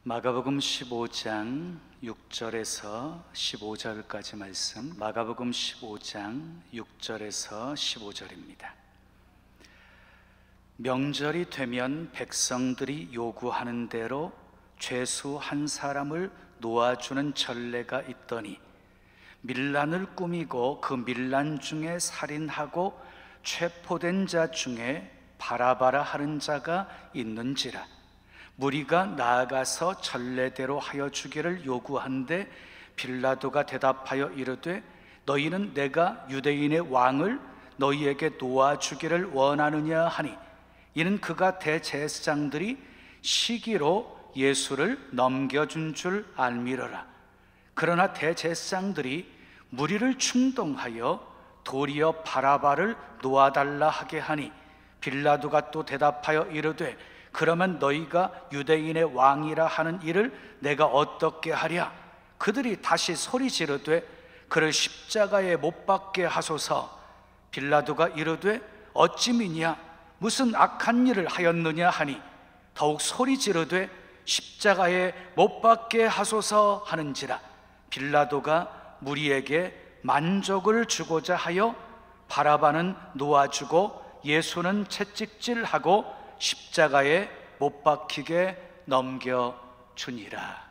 마가복음 15장 6절에서 15절까지 말씀, 마가복음 15장 6절에서 15절입니다. 명절이 되면 백성들이 요구하는 대로 죄수 한 사람을 놓아주는 전례가 있더니 밀란을 꾸미고 그 밀란 중에 살인하고 체포된 자 중에 바라바라 하는 자가 있는지라. 무리가 나아가서 전례대로 하여 주기를 요구한데 빌라도가 대답하여 이르되 너희는 내가 유대인의 왕을 너희에게 놓아주기를 원하느냐 하니, 이는 그가 대제사장들이 시기로 예수를 넘겨준 줄 알미러라. 그러나 대제사장들이 무리를 충동하여 도리어 바라바를 놓아달라 하게 하니, 빌라도가 또 대답하여 이르되 그러면 너희가 유대인의 왕이라 하는 이를 내가 어떻게 하랴? 그들이 다시 소리 지르되 그를 십자가에 못 박게 하소서. 빌라도가 이르되 어찌 미냐? 무슨 악한 일을 하였느냐 하니 더욱 소리 지르되 십자가에 못 박게 하소서 하는지라. 빌라도가 무리에게 만족을 주고자 하여 바라바는 놓아주고 예수는 채찍질하고 십자가에 못 박히게 넘겨주니라.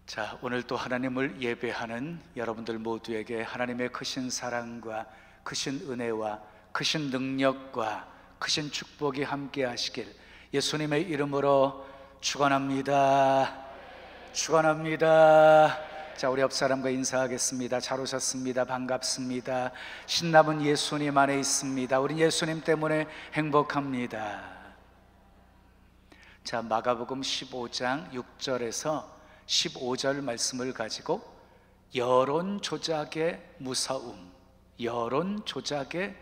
자, 오늘 또 하나님을 예배하는 여러분들 모두에게 하나님의 크신 사랑과 크신 은혜와 크신 능력과 크신 축복이 함께 하시길 예수님의 이름으로 축원합니다. 축원합니다. 자, 우리 옆 사람과 인사하겠습니다. 잘 오셨습니다. 반갑습니다. 신남은 예수님 안에 있습니다. 우린 예수님 때문에 행복합니다. 자, 마가복음 15장 6절에서 15절 말씀을 가지고 여론 조작의 무서움, 여론 조작의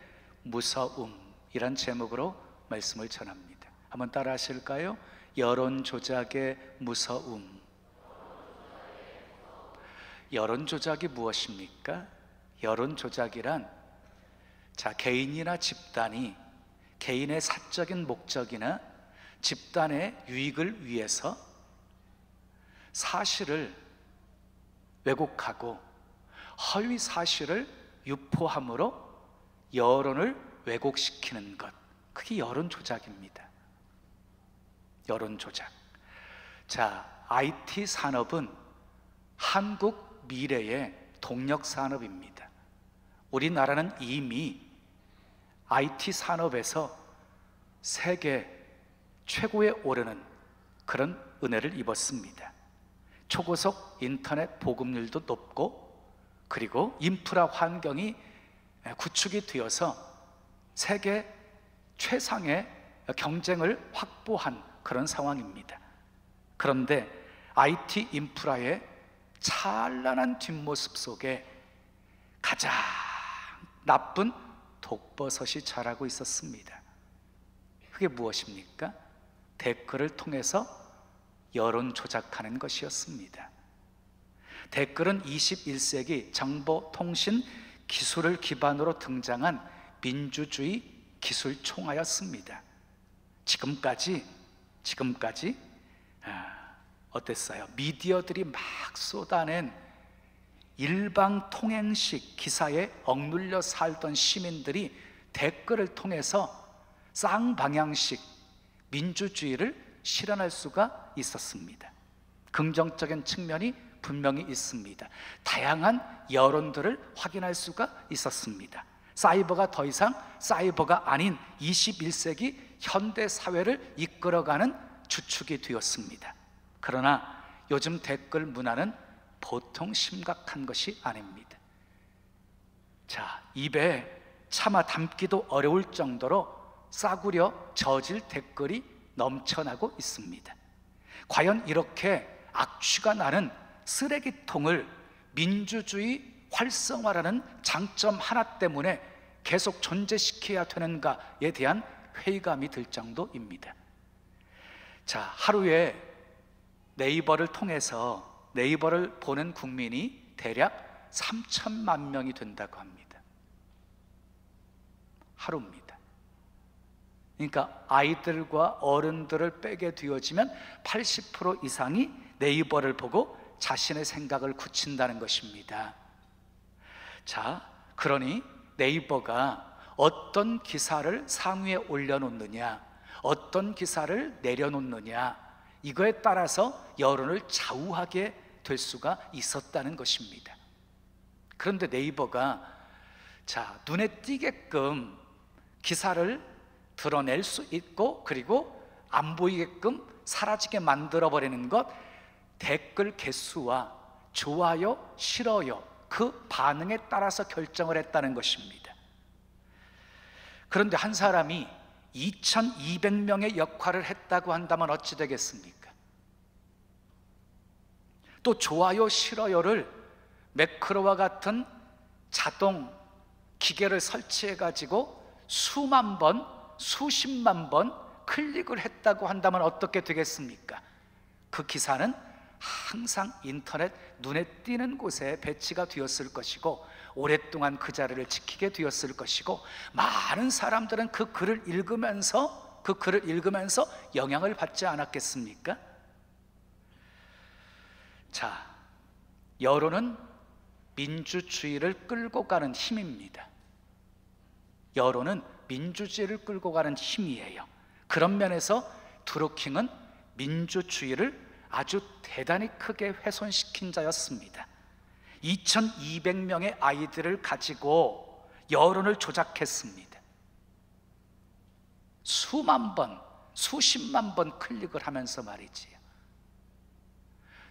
무서움이란 제목으로 말씀을 전합니다. 한번 따라 하실까요? 여론 조작의 무서움. 여론 조작이 무엇입니까? 여론 조작이란, 자, 개인이나 집단이 개인의 사적인 목적이나 집단의 유익을 위해서 사실을 왜곡하고 허위 사실을 유포함으로 여론을 왜곡시키는 것, 그게 여론 조작입니다. 여론 조작. 자, IT 산업은 한국 미래의 동력 산업입니다. 우리나라는 이미 IT 산업에서 세계 최고에 오르는 그런 은혜를 입었습니다. 초고속 인터넷 보급률도 높고, 그리고 인프라 환경이 구축이 되어서 세계 최상의 경쟁을 확보한 그런 상황입니다. 그런데 IT 인프라의 찬란한 뒷모습 속에 가장 나쁜 독버섯이 자라고 있었습니다. 그게 무엇입니까? 댓글을 통해서 여론 조작하는 것이었습니다. 댓글은 21세기 정보통신 기술을 기반으로 등장한 민주주의 기술 총화였습니다. 지금까지 어땠어요? 미디어들이 막 쏟아낸 일방 통행식 기사에 억눌려 살던 시민들이 댓글을 통해서 쌍방향식 민주주의를 실현할 수가 있었습니다. 긍정적인 측면이 분명히 있습니다. 다양한 여론들을 확인할 수가 있었습니다. 사이버가 더 이상 사이버가 아닌 21세기 현대 사회를 이끌어가는 주축이 되었습니다. 그러나 요즘 댓글 문화는 보통 심각한 것이 아닙니다. 자, 입에 차마 담기도 어려울 정도로 싸구려 저질 댓글이 넘쳐나고 있습니다. 과연 이렇게 악취가 나는 쓰레기통을 민주주의 활성화라는 장점 하나 때문에 계속 존재시켜야 되는가에 대한 회의감이 들 정도입니다. 자, 하루에 네이버를 통해서 네이버를 보는 국민이 대략 3천만 명이 된다고 합니다. 하루입니다. 그러니까 아이들과 어른들을 빼게 되어지면 80% 이상이 네이버를 보고 자신의 생각을 굳힌다는 것입니다. 자, 그러니 네이버가 어떤 기사를 상위에 올려놓느냐, 어떤 기사를 내려놓느냐, 이거에 따라서 여론을 좌우하게 될 수가 있었다는 것입니다. 그런데 네이버가 눈에 띄게끔 기사를 드러낼 수 있고, 그리고 안 보이게끔 사라지게 만들어버리는 것, 댓글 개수와 좋아요, 싫어요, 그 반응에 따라서 결정을 했다는 것입니다. 그런데 한 사람이 2200명의 역할을 했다고 한다면 어찌 되겠습니까? 또 좋아요, 싫어요를 매크로와 같은 자동 기계를 설치해 가지고 수만 번, 수십만 번 클릭을 했다고 한다면 어떻게 되겠습니까? 그 기사는 항상 인터넷 눈에 띄는 곳에 배치가 되었을 것이고, 오랫동안 그 자리를 지키게 되었을 것이고, 많은 사람들은 그 글을 읽으면서 영향을 받지 않았겠습니까? 여론은 민주주의를 끌고 가는 힘입니다. 여론은 민주주의를 끌고 가는 힘이에요. 그런 면에서 드루킹은 민주주의를 아주 대단히 크게 훼손시킨 자였습니다. 2200명의 아이들을 가지고 여론을 조작했습니다. 수만 번, 수십만 번 클릭을 하면서 말이지요.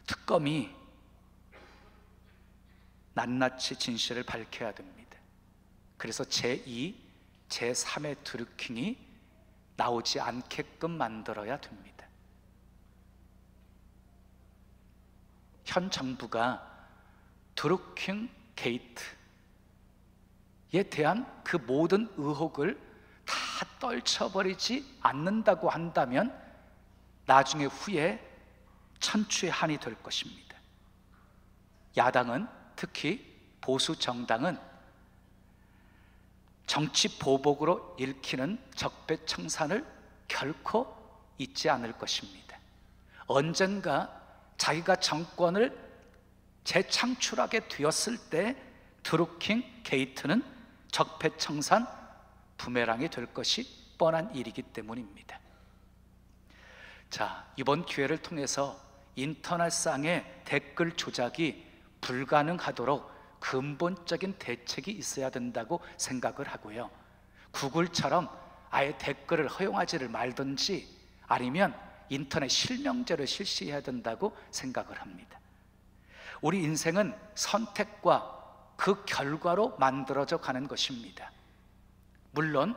특검이 낱낱이 진실을 밝혀야 됩니다. 그래서 제2, 제3의 드루킹이 나오지 않게끔 만들어야 됩니다. 현 정부가 드루킹 게이트에 대한 그 모든 의혹을 다 떨쳐버리지 않는다고 한다면 나중에 후에 천추의 한이 될 것입니다. 야당은, 특히 보수 정당은 정치 보복으로 읽히는 적폐청산을 결코 잊지 않을 것입니다. 언젠가 자기가 정권을 재창출하게 되었을 때 드루킹 게이트는 적폐청산 부메랑이 될 것이 뻔한 일이기 때문입니다. 이번 기회를 통해서 인터넷상의 댓글 조작이 불가능하도록 근본적인 대책이 있어야 된다고 생각을 하고요, 구글처럼 아예 댓글을 허용하지를 말든지, 아니면 인터넷 실명제를 실시해야 된다고 생각을 합니다. 우리 인생은 선택과 그 결과로 만들어져 가는 것입니다. 물론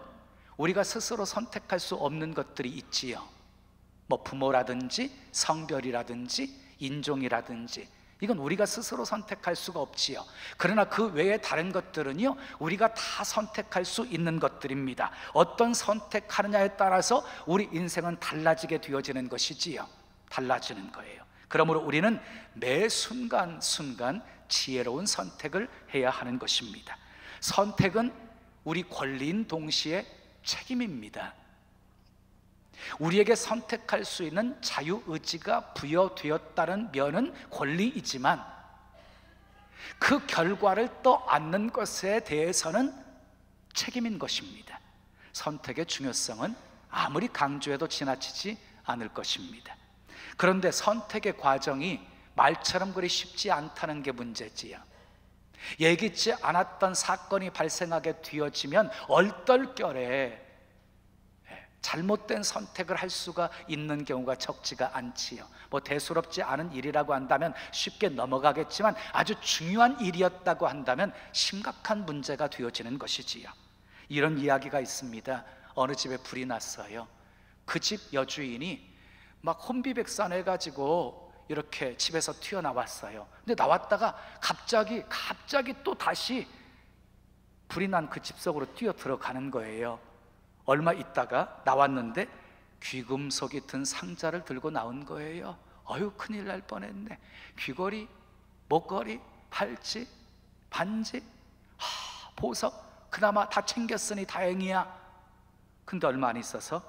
우리가 스스로 선택할 수 없는 것들이 있지요. 부모라든지 성별이라든지 인종이라든지, 이건 우리가 스스로 선택할 수가 없지요. 그러나 그 외에 다른 것들은요, 우리가 다 선택할 수 있는 것들입니다. 어떤 선택하느냐에 따라서 우리 인생은 달라지게 되어지는 것이지요. 달라지는 거예요. 그러므로 우리는 매 순간순간 지혜로운 선택을 해야 하는 것입니다. 선택은 우리 권리인 동시에 책임입니다. 우리에게 선택할 수 있는 자유의지가 부여되었다는 면은 권리이지만, 그 결과를 떠안는 것에 대해서는 책임인 것입니다. 선택의 중요성은 아무리 강조해도 지나치지 않을 것입니다. 그런데 선택의 과정이 말처럼 그리 쉽지 않다는 게 문제지요. 예기치 않았던 사건이 발생하게 되어지면 얼떨결에 잘못된 선택을 할 수가 있는 경우가 적지가 않지요. 대수롭지 않은 일이라고 한다면 쉽게 넘어가겠지만, 아주 중요한 일이었다고 한다면 심각한 문제가 되어지는 것이지요. 이런 이야기가 있습니다. 어느 집에 불이 났어요. 그 집 여주인이 막 혼비백산해가지고 이렇게 집에서 튀어나왔어요. 근데 나왔다가 갑자기 또 다시 불이 난 그 집 속으로 뛰어 들어가는 거예요. 얼마 있다가 나왔는데 귀금속이 든 상자를 들고 나온 거예요. 큰일 날 뻔했네. 귀걸이, 목걸이, 팔찌, 반지, 보석, 그나마 다 챙겼으니 다행이야. 근데 얼마 안 있어서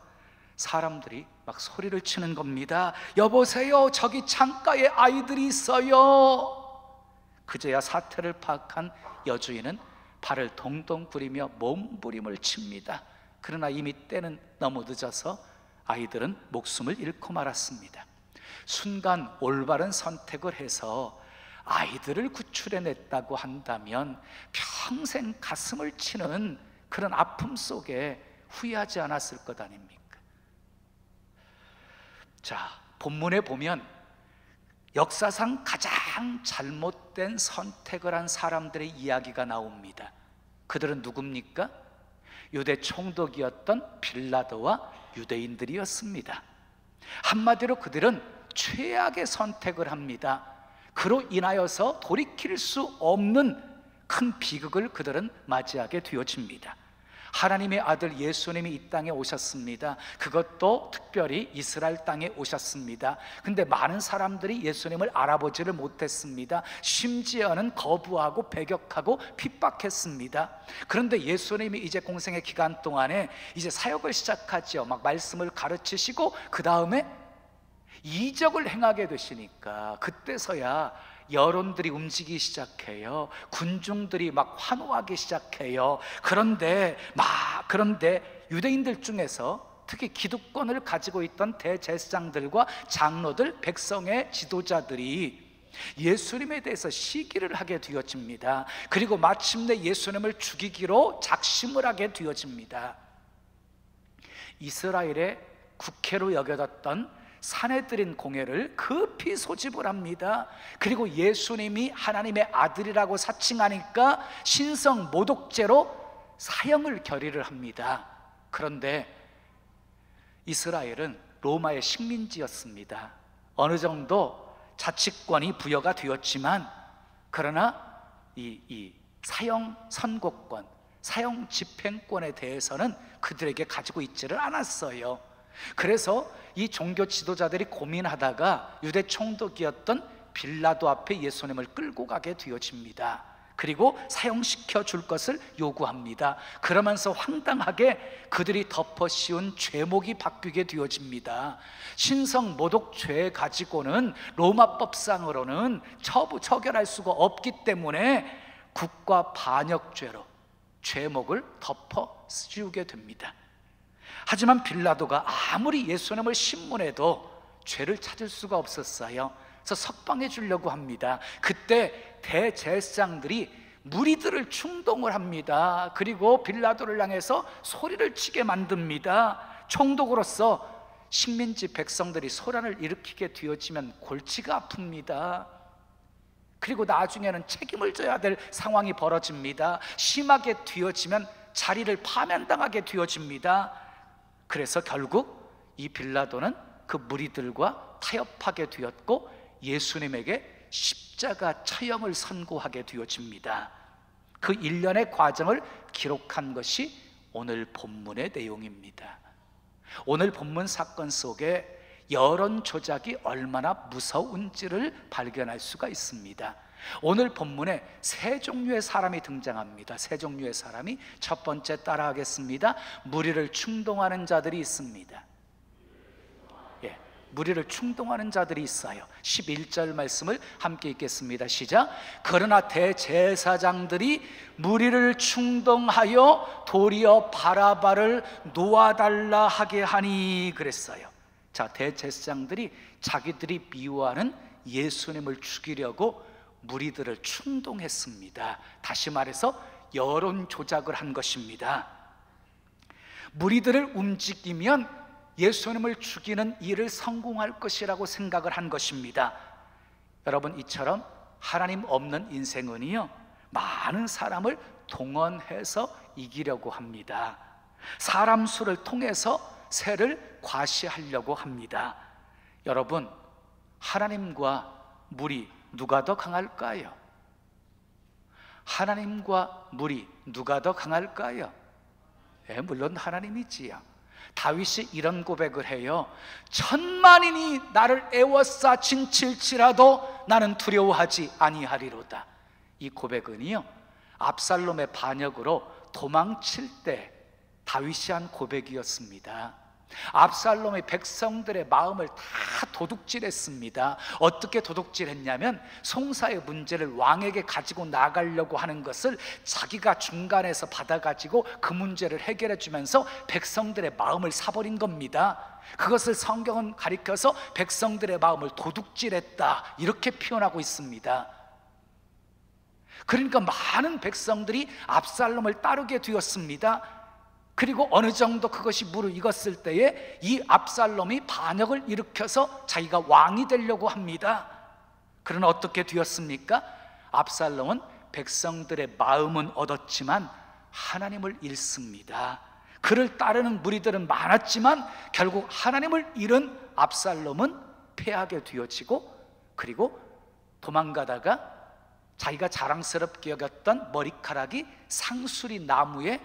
사람들이 막 소리를 치는 겁니다. 여보세요, 저기 창가에 아이들이 있어요. 그제야 사태를 파악한 여주인은 발을 동동 구리며 몸부림을 칩니다. 그러나 이미 때는 너무 늦어서 아이들은 목숨을 잃고 말았습니다. 순간 올바른 선택을 해서 아이들을 구출해냈다고 한다면 평생 가슴을 치는 그런 아픔 속에 후회하지 않았을 것 아닙니까? 자, 본문에 보면 역사상 가장 잘못된 선택을 한 사람들의 이야기가 나옵니다. 그들은 누굽니까? 유대 총독이었던 빌라도와 유대인들이었습니다. 한마디로 그들은 최악의 선택을 합니다. 그로 인하여서 돌이킬 수 없는 큰 비극을 그들은 맞이하게 되어집니다. 하나님의 아들 예수님이 이 땅에 오셨습니다. 그것도 특별히 이스라엘 땅에 오셨습니다. 근데 많은 사람들이 예수님을 알아보지를 못했습니다. 심지어는 거부하고 배격하고 핍박했습니다. 그런데 예수님이 이제 공생의 기간 동안에 이제 사역을 시작하죠. 막 말씀을 가르치시고 그 다음에 이적을 행하게 되시니까 그때서야 여론들이 움직이기 시작해요. 군중들이 막 환호하기 시작해요. 그런데 유대인들 중에서 특히 기득권을 가지고 있던 대제사장들과 장로들, 백성의 지도자들이 예수님에 대해서 시기를 하게 되어집니다. 그리고 마침내 예수님을 죽이기로 작심을 하게 되어집니다. 이스라엘의 국회로 여겨졌던 산헤드린 공회를 급히 소집을 합니다. 그리고 예수님이 하나님의 아들이라고 사칭하니까 신성 모독죄로 사형을 결의를 합니다. 그런데 이스라엘은 로마의 식민지였습니다. 어느 정도 자치권이 부여가 되었지만 그러나 이 사형 선고권, 사형 집행권에 대해서는 그들에게 가지고 있지를 않았어요. 그래서 이 종교 지도자들이 고민하다가 유대 총독이었던 빌라도 앞에 예수님을 끌고 가게 되어집니다. 그리고 사형시켜 줄 것을 요구합니다. 그러면서 황당하게 그들이 덮어 씌운 죄목이 바뀌게 되어집니다. 신성 모독죄 가지고는 로마법상으로는 처결할 수가 없기 때문에 국가 반역죄로 죄목을 덮어 씌우게 됩니다. 하지만 빌라도가 아무리 예수님을 신문해도 죄를 찾을 수가 없었어요. 그래서 석방해 주려고 합니다. 그때 대제사장들이 무리들을 충동을 합니다. 그리고 빌라도를 향해서 소리를 치게 만듭니다. 총독으로서 식민지 백성들이 소란을 일으키게 되어지면 골치가 아픕니다. 그리고 나중에는 책임을 져야 될 상황이 벌어집니다. 심하게 되어지면 자리를 파면당하게 되어집니다. 그래서 결국 이 빌라도는 그 무리들과 타협하게 되었고 예수님에게 십자가 처형을 선고하게 되어집니다. 그 일련의 과정을 기록한 것이 오늘 본문의 내용입니다. 오늘 본문 사건 속에 여론 조작이 얼마나 무서운지를 발견할 수가 있습니다. 오늘 본문에 세 종류의 사람이 등장합니다. 세 종류의 사람이, 첫 번째 따라하겠습니다. 무리를 충동하는 자들이 있습니다. 무리를 충동하는 자들이 있어요. 11절 말씀을 함께 읽겠습니다. 시작. 그러나 대제사장들이 무리를 충동하여 도리어 바라바를 놓아달라 하게 하니 그랬어요. 자, 대제사장들이 자기들이 미워하는 예수님을 죽이려고 무리들을 충동했습니다. 다시 말해서 여론 조작을 한 것입니다. 무리들을 움직이면 예수님을 죽이는 일을 성공할 것이라고 생각을 한 것입니다. 여러분, 이처럼 하나님 없는 인생은요, 많은 사람을 동원해서 이기려고 합니다. 사람 수를 통해서 새를 과시하려고 합니다. 여러분, 하나님과 무리 누가 더 강할까요? 하나님과 무리 누가 더 강할까요? 물론 하나님이지요. 다윗이 이런 고백을 해요. 천만인이 나를 애워싸 진칠지라도 나는 두려워하지 아니하리로다. 이 고백은요, 압살롬의 반역으로 도망칠 때 다윗이 한 고백이었습니다. 압살롬이 백성들의 마음을 다 도둑질했습니다. 어떻게 도둑질했냐면 송사의 문제를 왕에게 가지고 나가려고 하는 것을 자기가 중간에서 받아가지고 그 문제를 해결해 주면서 백성들의 마음을 사버린 겁니다. 그것을 성경은 가리켜서 백성들의 마음을 도둑질했다 이렇게 표현하고 있습니다. 그러니까 많은 백성들이 압살롬을 따르게 되었습니다. 그리고 어느 정도 그것이 무르익었을 때에 이 압살롬이 반역을 일으켜서 자기가 왕이 되려고 합니다. 그러나 어떻게 되었습니까? 압살롬은 백성들의 마음은 얻었지만 하나님을 잃습니다. 그를 따르는 무리들은 많았지만 결국 하나님을 잃은 압살롬은 패하게 되어지고, 그리고 도망가다가 자기가 자랑스럽게 여겼던 머리카락이 상수리 나무에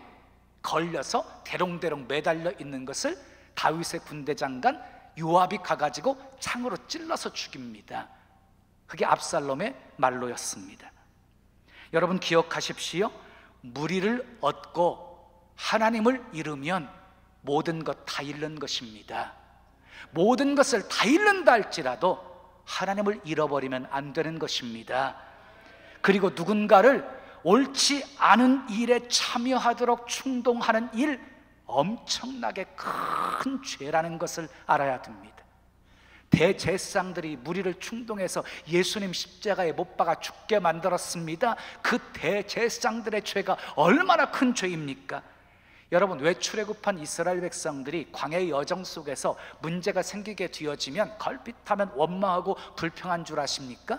걸려서 대롱대롱 매달려 있는 것을 다윗의 군대 장관 요압이 가가지고 창으로 찔러서 죽입니다. 그게 압살롬의 말로였습니다. 여러분 기억하십시오. 무리를 얻고 하나님을 잃으면 모든 것 다 잃는 것입니다. 모든 것을 다 잃는다 할지라도 하나님을 잃어버리면 안 되는 것입니다. 그리고 누군가를 옳지 않은 일에 참여하도록 충동하는 일, 엄청나게 큰 죄라는 것을 알아야 됩니다. 대제사장들이 무리를 충동해서 예수님 십자가에 못 박아 죽게 만들었습니다. 그 대제사장들의 죄가 얼마나 큰 죄입니까? 여러분, 왜 출애굽한 이스라엘 백성들이 광야의 여정 속에서 문제가 생기게 되어지면 걸핏하면 원망하고 불평한 줄 아십니까?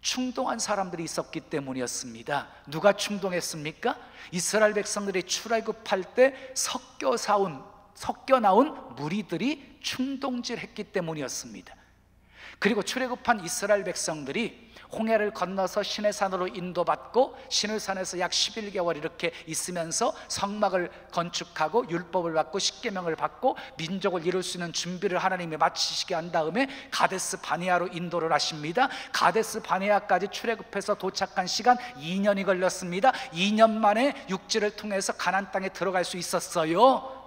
충동한 사람들이 있었기 때문이었습니다. 누가 충동했습니까? 이스라엘 백성들이 출애굽할 때 섞여 나온 무리들이 충동질했기 때문이었습니다. 그리고 출애굽한 이스라엘 백성들이 홍해를 건너서 시내산으로 인도받고 시내산에서 약 11개월 이렇게 있으면서 성막을 건축하고 율법을 받고 십계명을 받고 민족을 이룰 수 있는 준비를 하나님이 마치시게 한 다음에 가데스 바네아로 인도를 하십니다. 가데스 바네아까지 출애굽해서 도착한 시간 2년이 걸렸습니다. 2년 만에 육지를 통해서 가나안 땅에 들어갈 수 있었어요.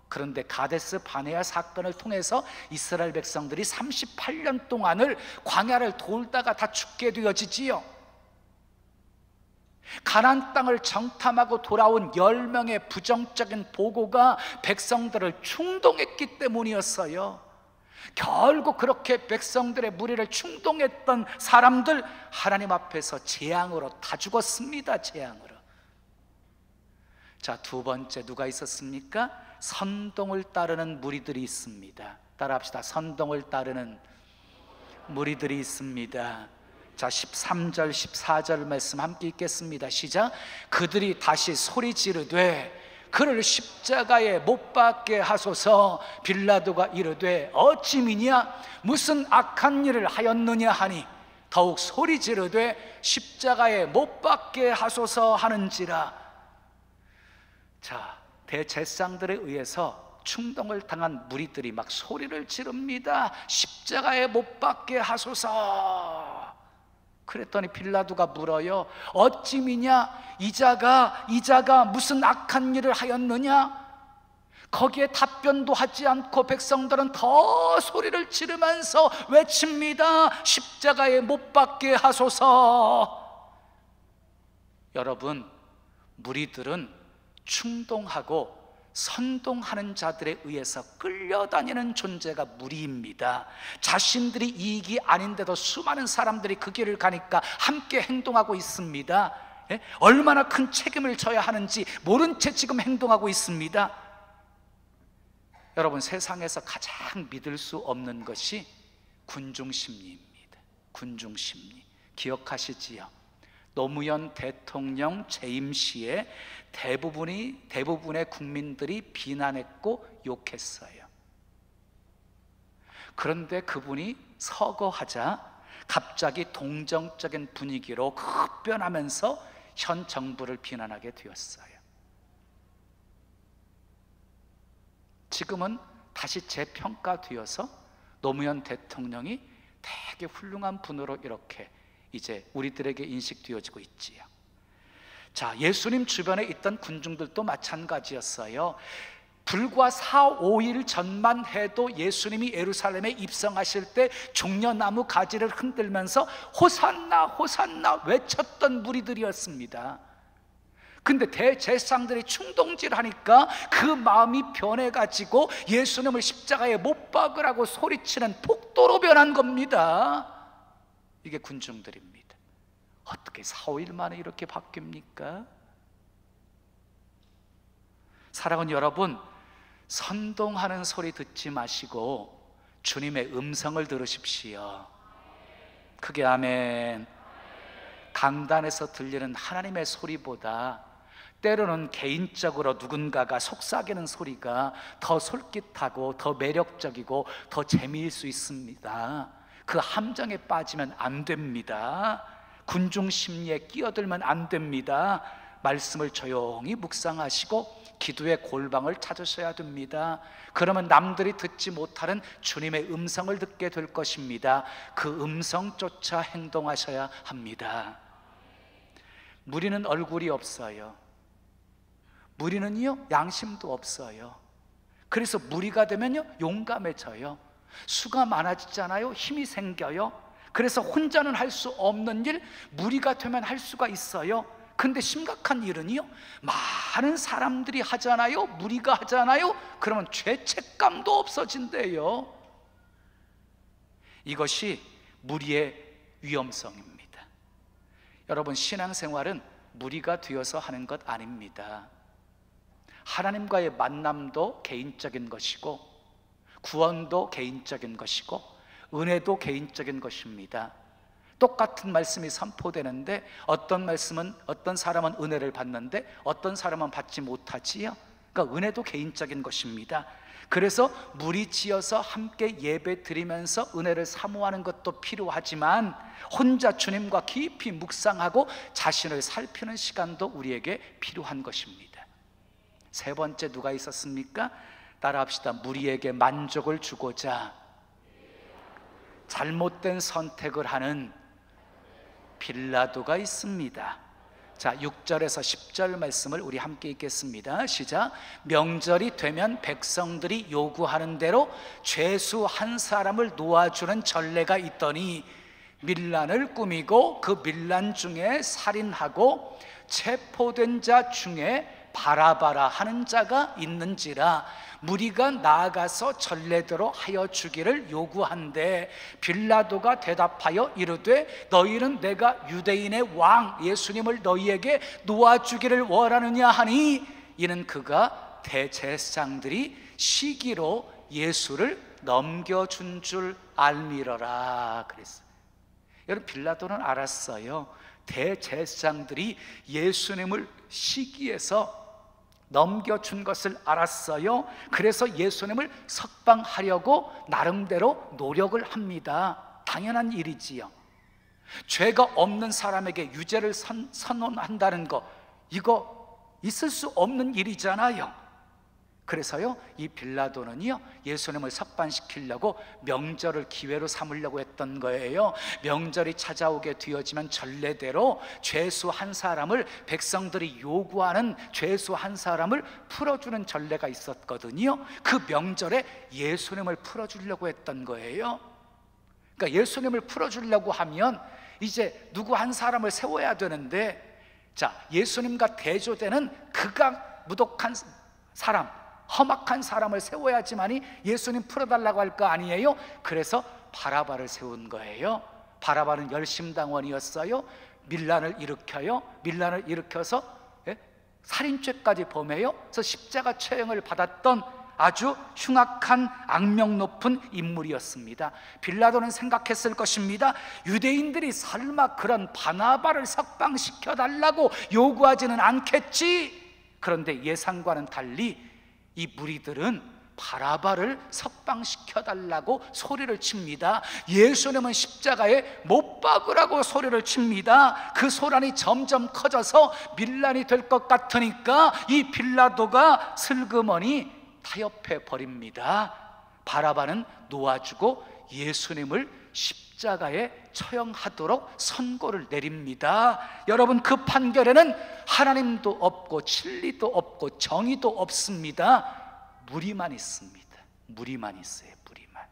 그런데 가데스 바네아 사건을 통해서 이스라엘 백성들이 38년 동안을 광야를 돌다가 다 죽게 되어지지요. 가나안 땅을 정탐하고 돌아온 10명의 부정적인 보고가 백성들을 충동했기 때문이었어요. 결국 그렇게 백성들의 무리를 충동했던 사람들, 하나님 앞에서 재앙으로 다 죽었습니다. 재앙으로. 자, 두 번째 누가 있었습니까? 선동을 따르는 무리들이 있습니다. 따라합시다. 선동을 따르는 무리들이 있습니다. 자, 13절 14절 말씀 함께 읽겠습니다. 시작. 그들이 다시 소리 지르되 그를 십자가에 못 박게 하소서. 빌라도가 이르되 어찌 미냐 무슨 악한 일을 하였느냐 하니 더욱 소리 지르되 십자가에 못 박게 하소서 하는지라. 자, 대제사장들에 의해서 충동을 당한 무리들이 막 소리를 지릅니다. 십자가에 못 박게 하소서. 그랬더니 빌라도가 물어요. 어찌 미냐 이 자가 무슨 악한 일을 하였느냐? 거기에 답변도 하지 않고 백성들은 더 소리를 지르면서 외칩니다. 십자가에 못 박게 하소서. 여러분, 무리들은 충동하고 선동하는 자들에 의해서 끌려다니는 존재가 무리입니다. 자신들이 이익이 아닌데도 수많은 사람들이 그 길을 가니까 함께 행동하고 있습니다. 얼마나 큰 책임을 져야 하는지 모른 채 지금 행동하고 있습니다. 여러분, 세상에서 가장 믿을 수 없는 것이 군중심리입니다. 군중심리 기억하시지요? 노무현 대통령 재임 시에 대부분의 국민들이 비난했고 욕했어요. 그런데 그분이 서거하자 갑자기 동정적인 분위기로 급변하면서 현 정부를 비난하게 되었어요. 지금은 다시 재평가되어서 노무현 대통령이 되게 훌륭한 분으로 이렇게 이제 우리들에게 인식되어지고 있지요. 자, 예수님 주변에 있던 군중들도 마찬가지였어요. 불과 4, 5일 전만 해도 예수님이 예루살렘에 입성하실 때 종려나무 가지를 흔들면서 호산나 호산나 외쳤던 무리들이었습니다. 근데 대제사장들이 충동질하니까 그 마음이 변해가지고 예수님을 십자가에 못 박으라고 소리치는 폭도로 변한 겁니다. 이게 군중들입니다. 어떻게 4, 5일 만에 이렇게 바뀝니까? 사랑하는 여러분, 선동하는 소리 듣지 마시고 주님의 음성을 들으십시오. 크게 아멘. 강단에서 들리는 하나님의 소리보다 때로는 개인적으로 누군가가 속삭이는 소리가 더 솔깃하고 더 매력적이고 더 재미일 수 있습니다. 그 함정에 빠지면 안 됩니다. 군중 심리에 끼어들면 안 됩니다. 말씀을 조용히 묵상하시고 기도의 골방을 찾으셔야 됩니다. 그러면 남들이 듣지 못하는 주님의 음성을 듣게 될 것입니다. 그 음성조차 행동하셔야 합니다. 무리는 얼굴이 없어요. 무리는요, 양심도 없어요. 그래서 무리가 되면요, 용감해져요. 수가 많아지잖아요. 힘이 생겨요. 그래서 혼자는 할 수 없는 일, 무리가 되면 할 수가 있어요. 근데 심각한 일은요, 많은 사람들이 하잖아요. 무리가 하잖아요. 그러면 죄책감도 없어진대요. 이것이 무리의 위험성입니다. 여러분, 신앙생활은 무리가 되어서 하는 것 아닙니다. 하나님과의 만남도 개인적인 것이고, 구원도 개인적인 것이고, 은혜도 개인적인 것입니다. 똑같은 말씀이 선포되는데 어떤 사람은 은혜를 받는데 어떤 사람은 받지 못하지요. 그러니까 은혜도 개인적인 것입니다. 그래서 무리지어서 함께 예배 드리면서 은혜를 사모하는 것도 필요하지만 혼자 주님과 깊이 묵상하고 자신을 살피는 시간도 우리에게 필요한 것입니다. 세 번째 누가 있었습니까? 따라합시다. 무리에게 만족을 주고자 잘못된 선택을 하는 빌라도가 있습니다. 자, 6절에서 10절 말씀을 우리 함께 읽겠습니다. 시작. 명절이 되면 백성들이 요구하는 대로 죄수 한 사람을 놓아주는 전례가 있더니 밀란을 꾸미고 그 밀란 중에 살인하고 체포된 자 중에 바라바라 하는 자가 있는지라 무리가 나아가서 전례대로 하여 주기를 요구한대 빌라도가 대답하여 이르되 너희는 내가 유대인의 왕 예수님을 너희에게 놓아주기를 원하느냐 하니 이는 그가 대제사장들이 시기로 예수를 넘겨준 줄 알미러라 그랬어요. 여러분, 빌라도는 알았어요. 대제사장들이 예수님을 시기에서 넘겨준 것을 알았어요. 그래서 예수님을 석방하려고 나름대로 노력을 합니다. 당연한 일이지요. 죄가 없는 사람에게 유죄를 선언한다는 거, 이거 있을 수 없는 일이잖아요. 그래서요, 이 빌라도는요, 예수님을 석방시키려고 명절을 기회로 삼으려고 했던 거예요. 명절이 찾아오게 되어지면 전례대로 죄수 한 사람을, 백성들이 요구하는 죄수 한 사람을 풀어주는 전례가 있었거든요. 그 명절에 예수님을 풀어주려고 했던 거예요. 그러니까 예수님을 풀어주려고 하면 이제 누구 한 사람을 세워야 되는데, 자, 예수님과 대조되는 극악무독한 사람, 험악한 사람을 세워야지만이 예수님 풀어달라고 할 거 아니에요? 그래서 바라바를 세운 거예요. 바라바는 열심당원이었어요. 밀란을 일으켜요. 밀란을 일으켜서 살인죄까지 범해요. 그래서 십자가 처형을 받았던 아주 흉악한 악명 높은 인물이었습니다. 빌라도는 생각했을 것입니다. 유대인들이 설마 그런 바나바를 석방시켜달라고 요구하지는 않겠지. 그런데 예상과는 달리 이 무리들은 바라바를 석방시켜달라고 소리를 칩니다. 예수님은 십자가에 못 박으라고 소리를 칩니다. 그 소란이 점점 커져서 밀란이 될 것 같으니까 이 빌라도가 슬그머니 타협해 버립니다. 바라바는 놓아주고 예수님을 십자가에 처형하도록 선고를 내립니다. 여러분, 그 판결에는 하나님도 없고 진리도 없고 정의도 없습니다. 무리만 있습니다. 무리만 있어요. 무리만.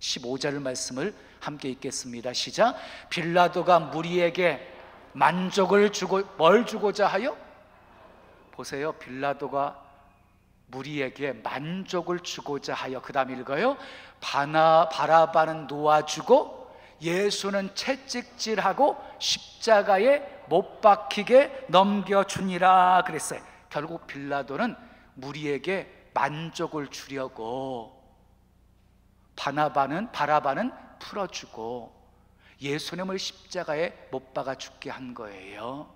15절 말씀을 함께 읽겠습니다. 시작. 빌라도가 무리에게 만족을 주고, 뭘 주고자 하여? 보세요. 빌라도가 무리에게 만족을 주고자 하여, 그 다음 읽어요. 바라바는 놓아주고 예수는 채찍질하고 십자가에 못 박히게 넘겨주니라 그랬어요. 결국 빌라도는 무리에게 만족을 주려고 바라바는 풀어주고 예수님을 십자가에 못 박아 죽게 한 거예요.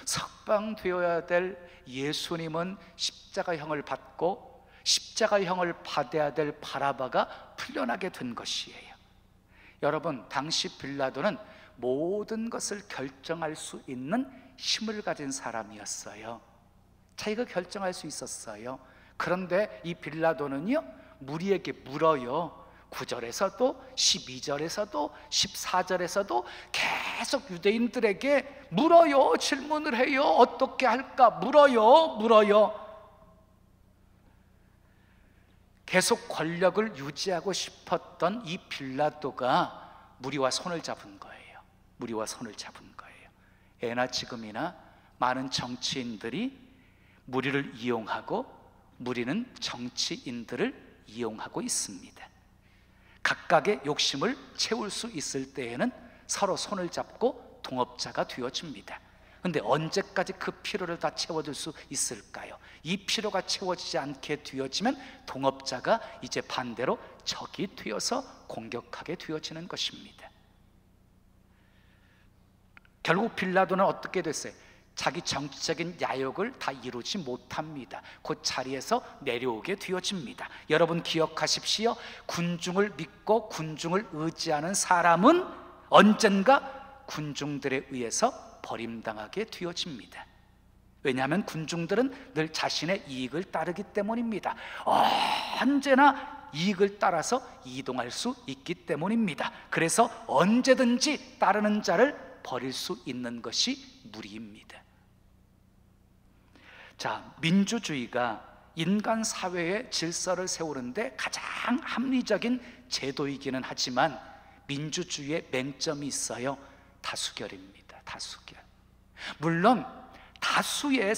석방되어야 될 예수님은 십자가형을 받고 십자가형을 받아야 될 바라바가 풀려나게 된 것이에요. 여러분, 당시 빌라도는 모든 것을 결정할 수 있는 힘을 가진 사람이었어요. 자기가 결정할 수 있었어요. 그런데 이 빌라도는요, 무리에게 물어요. 9절에서도 12절에서도 14절에서도 계속 유대인들에게 물어요. 질문을 해요. 어떻게 할까? 물어요. 계속 권력을 유지하고 싶었던 이 빌라도가 무리와 손을 잡은 거예요. 무리와 손을 잡은 거예요. 예나 지금이나 많은 정치인들이 무리를 이용하고 무리는 정치인들을 이용하고 있습니다. 각각의 욕심을 채울 수 있을 때에는 서로 손을 잡고 동업자가 되어집니다. 그런데 언제까지 그 필요를 다 채워줄 수 있을까요? 이 필요가 채워지지 않게 되어지면 동업자가 이제 반대로 적이 되어서 공격하게 되어지는 것입니다. 결국 빌라도는 어떻게 됐어요? 자기 정치적인 야욕을 다 이루지 못합니다. 그 자리에서 내려오게 되어집니다. 여러분 기억하십시오. 군중을 믿고 군중을 의지하는 사람은 언젠가 군중들에 의해서 버림당하게 되어집니다. 왜냐하면 군중들은 늘 자신의 이익을 따르기 때문입니다. 언제나 이익을 따라서 이동할 수 있기 때문입니다. 그래서 언제든지 따르는 자를 버릴 수 있는 것이 무리입니다. 자, 민주주의가 인간 사회의 질서를 세우는데 가장 합리적인 제도이기는 하지만 민주주의의 맹점이 있어요. 다수결입니다. 다수결. 물론 다수의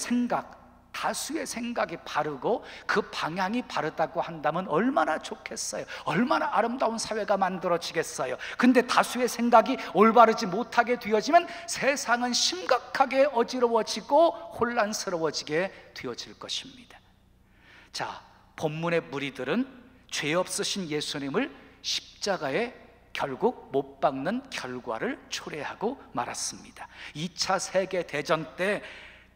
생각이 바르고 그 방향이 바르다고 한다면 얼마나 좋겠어요. 얼마나 아름다운 사회가 만들어지겠어요. 근데 다수의 생각이 올바르지 못하게 되어지면 세상은 심각하게 어지러워지고 혼란스러워지게 되어질 것입니다. 자, 본문의 무리들은 죄 없으신 예수님을 십자가에 결국 못 박는 결과를 초래하고 말았습니다. 2차 세계대전 때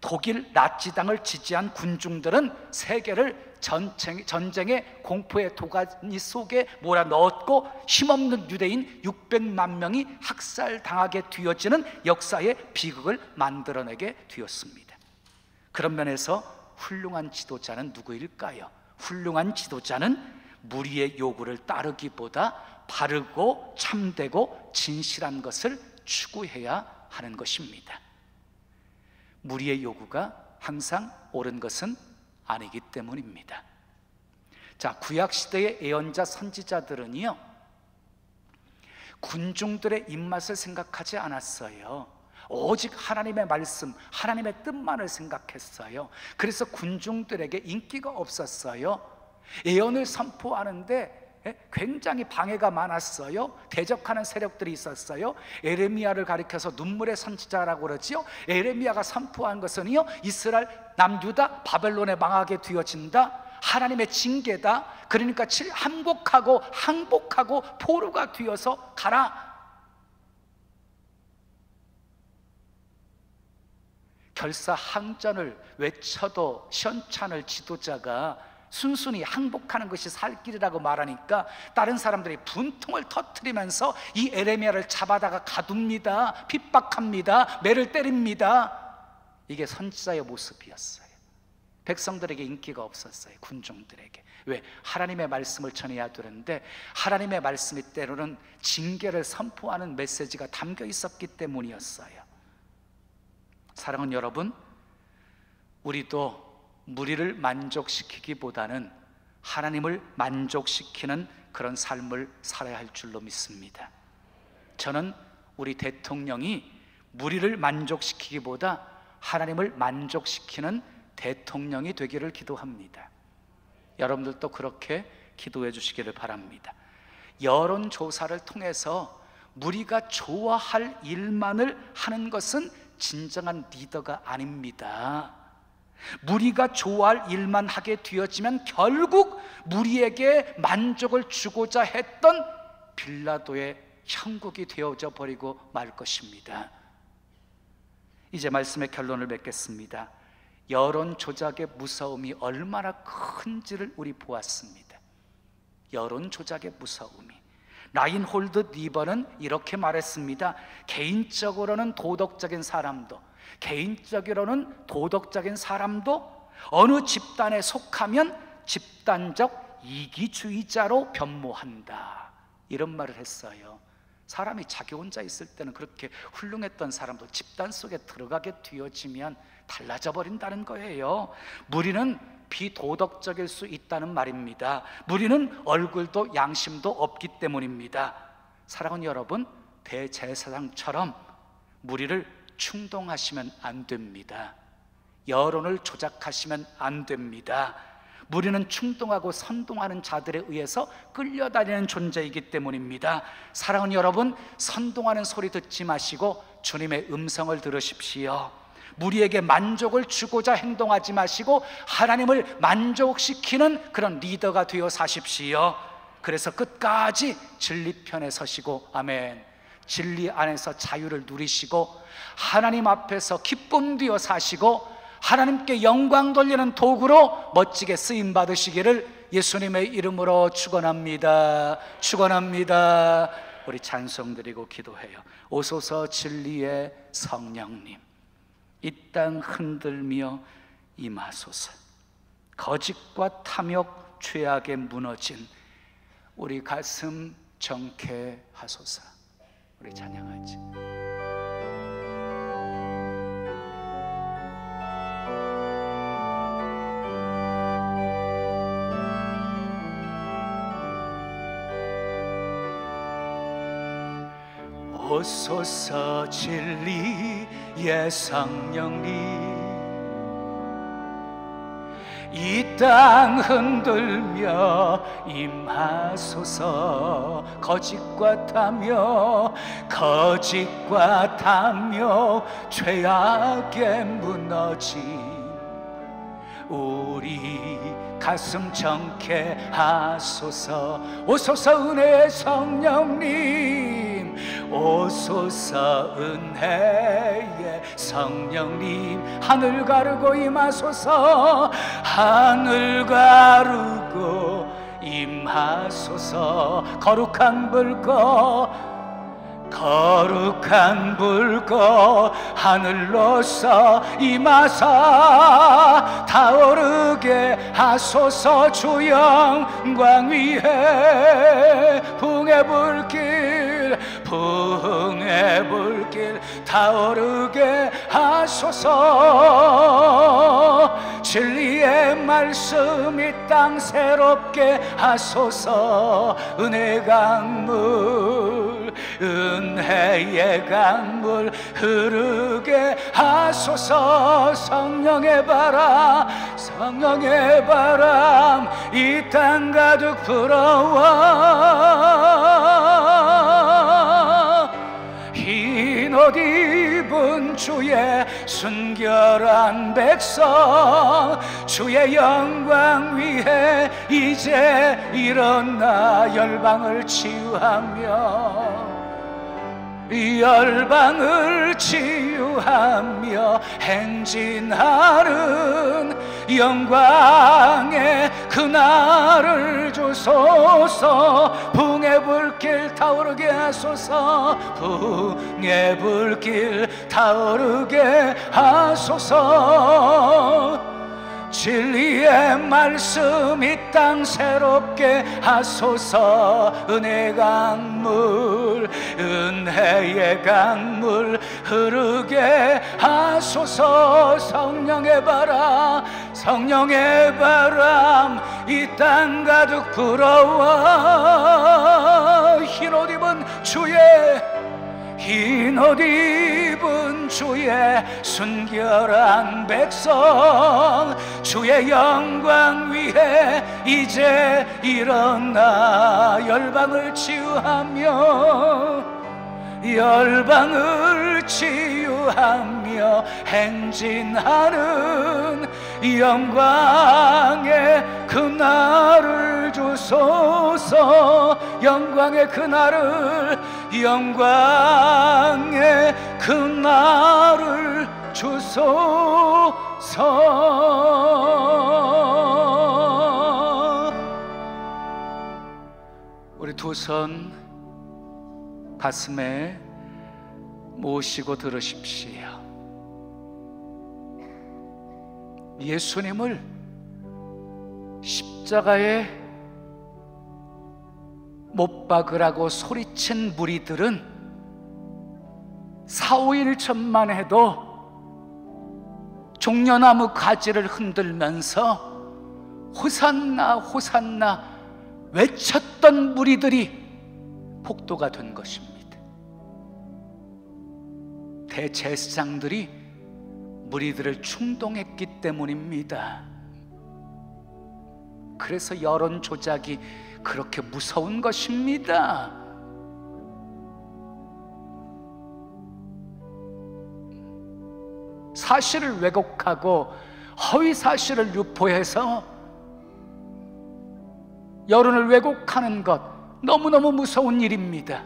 독일 나치당을 지지한 군중들은 세계를 전쟁의 공포의 도가니 속에 몰아넣었고 힘없는 유대인 600만 명이 학살당하게 되어지는 역사의 비극을 만들어내게 되었습니다. 그런 면에서 훌륭한 지도자는 누구일까요? 훌륭한 지도자는 무리의 요구를 따르기보다 바르고 참되고 진실한 것을 추구해야 하는 것입니다. 무리의 요구가 항상 옳은 것은 아니기 때문입니다. 자, 구약시대의 예언자 선지자들은요, 군중들의 입맛을 생각하지 않았어요. 오직 하나님의 말씀, 하나님의 뜻만을 생각했어요. 그래서 군중들에게 인기가 없었어요. 예언을 선포하는데 굉장히 방해가 많았어요. 대적하는 세력들이 있었어요. 에레미야를 가리켜서 눈물의 선지자라고 그러지요. 에레미야가 선포한 것은요, 이스라엘 남유다 바벨론에 망하게 되어진다, 하나님의 징계다. 그러니까 항복하고 포로가 되어서 가라. 결사항전을 외쳐도 시원찮을 지도자가 순순히 항복하는 것이 살 길이라고 말하니까 다른 사람들이 분통을 터뜨리면서 이 에레미야를 잡아다가 가둡니다. 핍박합니다. 매를 때립니다. 이게 선지자의 모습이었어요. 백성들에게 인기가 없었어요. 군중들에게. 왜? 하나님의 말씀을 전해야 되는데 하나님의 말씀이 때로는 징계를 선포하는 메시지가 담겨 있었기 때문이었어요. 사랑하는 여러분, 우리도 무리를 만족시키기보다는 하나님을 만족시키는 그런 삶을 살아야 할 줄로 믿습니다. 저는 우리 대통령이 무리를 만족시키기보다 하나님을 만족시키는 대통령이 되기를 기도합니다. 여러분들도 그렇게 기도해 주시기를 바랍니다. 여론조사를 통해서 무리가 좋아할 일만을 하는 것은 진정한 리더가 아닙니다. 무리가 좋아할 일만 하게 되어지면 결국 무리에게 만족을 주고자 했던 빌라도의 형국이 되어져 버리고 말 것입니다. 이제 말씀의 결론을 맺겠습니다. 여론 조작의 무서움이 얼마나 큰지를 우리 보았습니다. 여론 조작의 무서움이. 라인홀드 니버는 이렇게 말했습니다. 개인적으로는 도덕적인 사람도 어느 집단에 속하면 집단적 이기주의자로 변모한다, 이런 말을 했어요. 사람이 자기 혼자 있을 때는 그렇게 훌륭했던 사람도 집단 속에 들어가게 되어지면 달라져 버린다는 거예요. 무리는 비도덕적일 수 있다는 말입니다. 무리는 얼굴도 양심도 없기 때문입니다. 사랑하는 여러분, 대제사장처럼 무리를 충동하시면 안 됩니다. 여론을 조작하시면 안 됩니다. 무리는 충동하고 선동하는 자들에 의해서 끌려다니는 존재이기 때문입니다. 사랑하는 여러분, 선동하는 소리 듣지 마시고 주님의 음성을 들으십시오. 무리에게 만족을 주고자 행동하지 마시고 하나님을 만족시키는 그런 리더가 되어 사십시오. 그래서 끝까지 진리 편에 서시고, 아멘, 진리 안에서 자유를 누리시고 하나님 앞에서 기쁨 되어 사시고 하나님께 영광 돌리는 도구로 멋지게 쓰임 받으시기를 예수님의 이름으로 축원합니다. 축원합니다. 우리 찬송 드리고 기도해요. 오소서 진리의 성령님, 이 땅 흔들며 임하소서. 거짓과 탐욕 죄악에 무너진 우리 가슴 정케하소서. 우리 찬양하지. 오소서 진리의 성령님, 이 땅 흔들며 임하소서. 거짓과 탐욕 죄악에 무너진 우리 가슴 정케 하소서. 오소서 은혜의 성령님, 오소서 은혜의 성령님, 하늘 가르고 임하소서. 하늘 가르고 임하소서. 거룩한 불꽃 하늘로서 임하사 타오르게 하소서. 주 영광 위에 풍의 불길 타오르게 하소서. 진리의 말씀 이 땅 새롭게 하소서. 은혜의 강물 흐르게 하소서. 성령의 바람 이 땅 가득 불어와 흰 옷 입은 주의 순결한 백성, 주의 영광 위에 이제 일어나 열방을 치유하며 행진하는 영광의 그날을 주소서. 풍의 불길 타오르게 하소서. 풍의 불길 타오르게 하소서. 진리의 말씀 이 땅 새롭게 하소서. 은혜의 강물, 은혜의 강물 흐르게 하소서. 성령의 바람, 성령의 바람 이 땅 가득 불어와. 흰옷 입은 주의 순결한 백성, 주의 영광 위에 이제 일어나 열방을 치유하며 행진하는 영광의 그날을 주소서. 영광의 그날을 주소서. 우리 두 손 가슴에 모시고 들으십시오. 예수님을 십자가에 못 박으라고 소리친 무리들은 4, 5일 전만 해도 종려나무 가지를 흔들면서 호산나 호산나 외쳤던 무리들이 폭도가 된 것입니다. 대제사장들이 무리들을 충동했기 때문입니다. 그래서 여론 조작이 그렇게 무서운 것입니다. 사실을 왜곡하고 허위 사실을 유포해서 여론을 왜곡하는 것 너무너무 무서운 일입니다.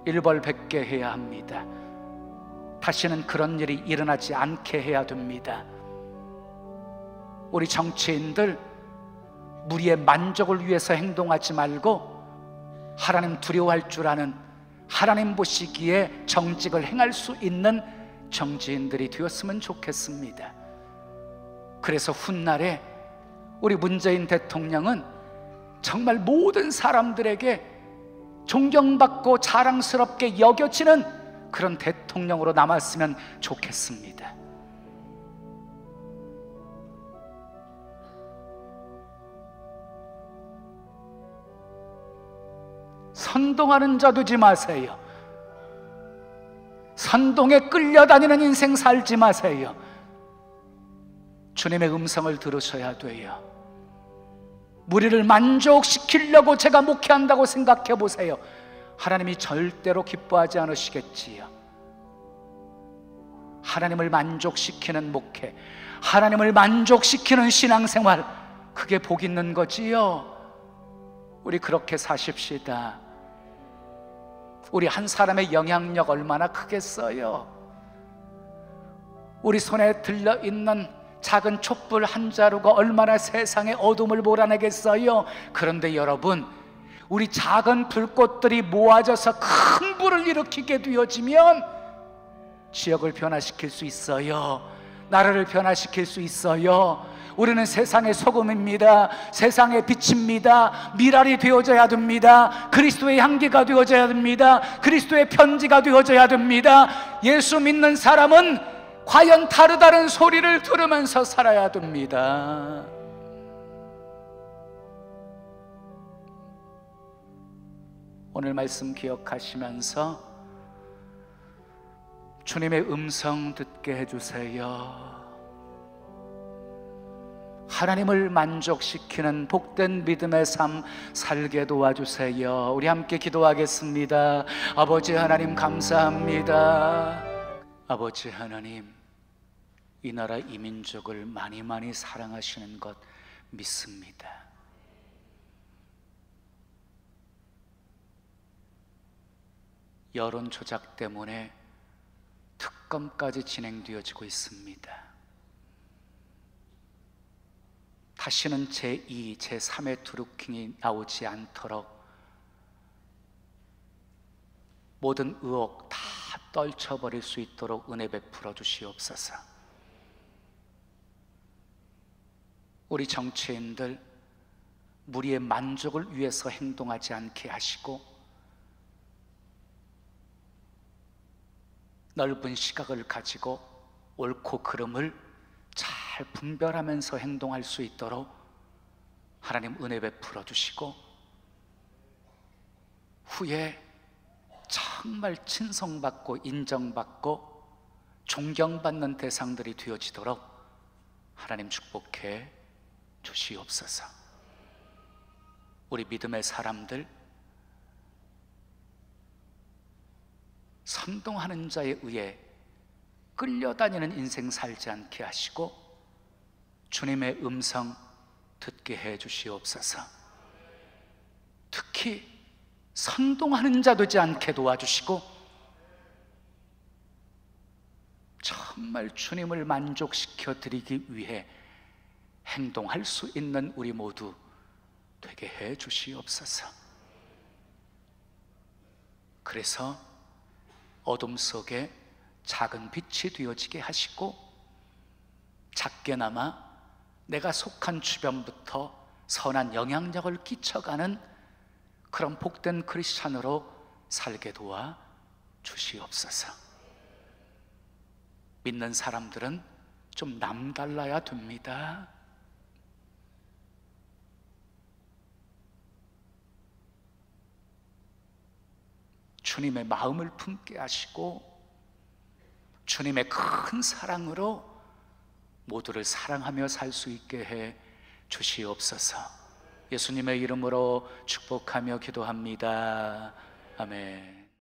일벌백계 해야 합니다. 다시는 그런 일이 일어나지 않게 해야 됩니다. 우리 정치인들 무리의 만족을 위해서 행동하지 말고 하나님 두려워할 줄 아는, 하나님 보시기에 정직을 행할 수 있는 정치인들이 되었으면 좋겠습니다. 그래서 훗날에 우리 문재인 대통령은 정말 모든 사람들에게 존경받고 자랑스럽게 여겨지는 그런 대통령으로 남았으면 좋겠습니다. 선동하는 자 되지 마세요. 선동에 끌려다니는 인생 살지 마세요. 주님의 음성을 들으셔야 돼요. 무리를 만족시키려고 제가 목회한다고 생각해 보세요. 하나님이 절대로 기뻐하지 않으시겠지요. 하나님을 만족시키는 목회, 하나님을 만족시키는 신앙생활, 그게 복 있는 거지요. 우리 그렇게 사십시다. 우리 한 사람의 영향력 얼마나 크겠어요. 우리 손에 들려있는 작은 촛불 한 자루가 얼마나 세상의 어둠을 몰아내겠어요. 그런데 여러분, 우리 작은 불꽃들이 모아져서 큰 불을 일으키게 되어지면 지역을 변화시킬 수 있어요. 나라를 변화시킬 수 있어요. 우리는 세상의 소금입니다. 세상의 빛입니다. 미랄이 되어져야 됩니다. 그리스도의 향기가 되어져야 됩니다. 그리스도의 편지가 되어져야 됩니다. 예수 믿는 사람은 과연 다르다는 소리를 들으면서 살아야 됩니다. 오늘 말씀 기억하시면서 주님의 음성 듣게 해주세요. 하나님을 만족시키는 복된 믿음의 삶 살게 도와주세요. 우리 함께 기도하겠습니다. 아버지 하나님 감사합니다. 아버지 하나님, 이 나라 이 민족을 많이 사랑하시는 것 믿습니다. 여론 조작 때문에 특검까지 진행되어지고 있습니다. 다시는 제2, 제3의 드루킹이 나오지 않도록 모든 의혹 다 떨쳐버릴 수 있도록 은혜 베풀어 주시옵소서. 우리 정치인들 무리의 만족을 위해서 행동하지 않게 하시고 넓은 시각을 가지고 옳고 그름을 잘 분별하면서 행동할 수 있도록 하나님 은혜 베풀어 주시고, 후에 정말 친성받고 인정받고 존경받는 대상들이 되어지도록 하나님 축복해 주시옵소서. 우리 믿음의 사람들, 선동하는 자에 의해 끌려다니는 인생 살지 않게 하시고 주님의 음성 듣게 해 주시옵소서. 특히 선동하는 자 되지 않게 도와주시고 정말 주님을 만족시켜 드리기 위해 행동할 수 있는 우리 모두 되게 해 주시옵소서. 그래서 어둠 속에 작은 빛이 되어지게 하시고 작게나마 내가 속한 주변부터 선한 영향력을 끼쳐가는 그런 복된 크리스찬으로 살게 도와 주시옵소서. 믿는 사람들은 좀 남달라야 됩니다. 주님의 마음을 품게 하시고 주님의 큰 사랑으로 모두를 사랑하며 살 수 있게 해 주시옵소서. 예수님의 이름으로 축복하며 기도합니다. 아멘.